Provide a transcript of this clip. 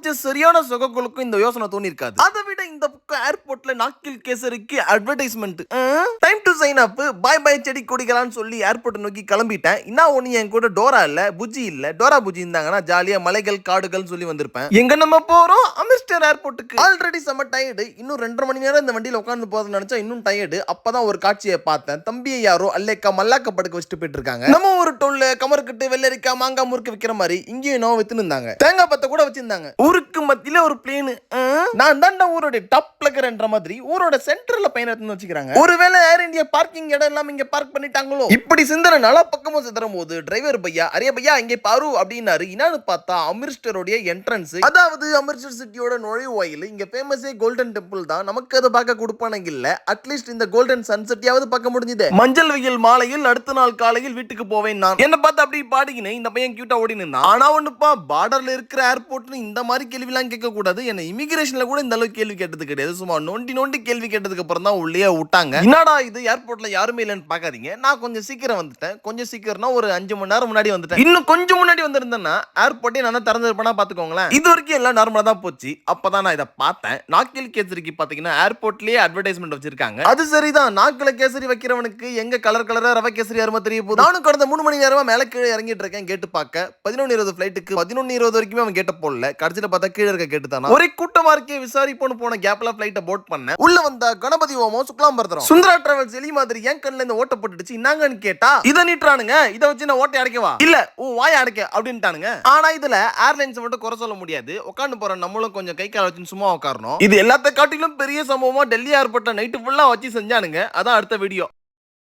படிச்ச சரியான சொகக்குழுக்கும் இந்த யோசனை தோணி இருக்காது. அதை விட இந்த பக்கம் ஏர்போர்ட்ல நாக்கில் கேசரிக்கு advertisement, time to sign up, bye bye செடி கொடிகளான்னு சொல்லி ஏர்போர்ட் நோக்கி கிளம்பிட்டேன். இன்னும் ஒண்ணு என் கூட டோரா இல்ல, புஜி இல்ல. டோரா புஜி இருந்தாங்கன்னா ஜாலியா மலைகள் காடுகள் சொல்லி வந்திருப்பேன். எங்க நம்ம போறோம்? அமிர்ஸ்டர் ஏர்போர்ட்டுக்கு. ஆல்ரெடி செம டயர்டு. இன்னும் 2.5 மணி நேரம் இந்த வண்டியில உட்கார்ந்து போறதுன்னு நினைச்சா இன்னும் டயர்டு. அப்பதான் ஒரு காட்சியை பார்த்தேன். தம்பியை யாரோ அல்லேக்கா மல்லாக்க படுக்க வச்சுட்டு போயிட்டு இருக்காங்க. நம்ம ஒரு டோல்ல கமர்கட்டு வெள்ளரிக்கா மாங்காய் முறுக்கு விக்கிற மாதிரி இங்கேயும் நோ வித்துன்னு இருந்தாங்க. தேங்காய் பத்த கூட வச்சிருந்தாங்க. ஊருக்கு மத்தியில ஒரு பிளேன். நான் தான் ஊரோட டாப் பிளக்கர்ன்ற மாதிரி ஊரோட சென்டர்ல பயணத்தை வச்சுக்கிறாங்க. ஒருவேளை ஏர் இந்தியா பார்க்கிங் இடம் எல்லாம் இங்க பார்க் பண்ணிட்டாங்களோ? இப்படி சிந்தனைனால பக்கமும் சிதறும் போது டிரைவர் பையா அரே பையா இங்கே பாரு அப்படின்னாரு. என்னன்னு பார்த்தா அமிர்ஸ்டரோட என்ட்ரன்ஸ், அதாவது அமிர்ஸ்டர் சிட்டியோட நுழைவாயில். இங்க ஃபேமஸே கோல்டன் டெம்பிள் தான். நமக்கு அதை பார்க்க கொடுப்பானங்க இல்ல. அட்லீஸ்ட் இந்த கோல்டன் சன்செட்யாவது பார்க்க முடிஞ்சது. மஞ்சள் வெயில் மாலையில் அடுத்த நாள் காலையில் வீட்டுக்கு போவேன். நான் என்ன பார்த்து அப்படி பாடிக்கினேன். இந்த பையன் கியூட்டா ஓடி நின்னா. ஆனா ஒண்ணுப்பா, பார்டர்ல இருக்கிற ஏர்போர்ட்னு இந்த மாதிரி கேள்வி எல்லாம் கேட்க கூடாது. என்ன இமிகிரேஷன்ல கூட இந்த அளவுக்கு கேள்வி கேட்டது கிடையாது. சும்மா நோண்டி நோண்டி கேள்வி கேட்டதுக்கு அப்புறம் தான் உள்ளே விட்டாங்க. என்னடா இது ஏர்போர்ட்ல யாருமே இல்லைன்னு பாக்காதீங்க. நான் கொஞ்சம் சீக்கிரம் வந்துட்டேன். கொஞ்சம் சீக்கிரம்னா ஒரு 5 மணி நேரம் முன்னாடி வந்துட்டேன். இன்னும் கொஞ்சம் முன்னாடி வந்திருந்தேன்னா ஏர்போர்ட்டே நான் திறந்திருப்பேனா பாத்துக்கோங்களேன். இது வரைக்கும் எல்லாம் நார்மலா தான் போச்சு. அப்பதான் நான் இதை பார்த்தேன். நாக்கில் கேசரிக்கு பாத்தீங்கன்னா ஏர்போர்ட்லயே அட்வர்டைஸ்மெண்ட் வச்சிருக்காங்க. அது சரிதான். நாக்கில கேசரி வைக்கிறவனுக்கு எங்க கலர் கலரா ரவை கேசரி அருமை தெரிய போகுது. நானும் கடந்த 3 மணி நேரமா மேல கீழே இறங்கிட்டு இருக்கேன் கேட்டு பார்க்க. 11:20 ஃபிளைட்டுக்கு 11:20 வரைக்குமே அவன் கேட்ட போடல. கடைசியில பார்த்தா கீழே இருக்க கேட்டு தானா. ஒரே கூட்டமா இருக்கே. விசாரிப்போன்னு போன கேப்ல ஃபிளைட்டை போட் பண்ணேன். உள்ள வந்த கணபதி ஓமோ சுக்லாம்பரதரம் சுந்தரா டிராவல்ஸ் எலி மாதிரி என் கண்ணுல இந்த ஓட்ட போட்டுடுச்சு. என்னங்கன்னு கேட்டா இதை நீட்டுறானுங்க. இதை வச்சு நான் ஓட்டை அடைக்கவா? இல்ல உன் வாய அடைக்க அப்படின்ட்டானுங்க. ஆனா இதுல ஏர்லைன்ஸ் மட்டும் குறை சொல்ல முடியாது. உட்காந்து போற நம்மளும் கொஞ்சம் கை கால வச்சு சும்மா உட்காரணும். இது எல்லாத்த காட்டிலும் பெரிய சம்பவமா டெல்லி ஏர்போர்ட்ல நைட்டு ஃபுல்லா வச்சு செஞ்சானுங்க. அதான் அடுத்த வீடியோ.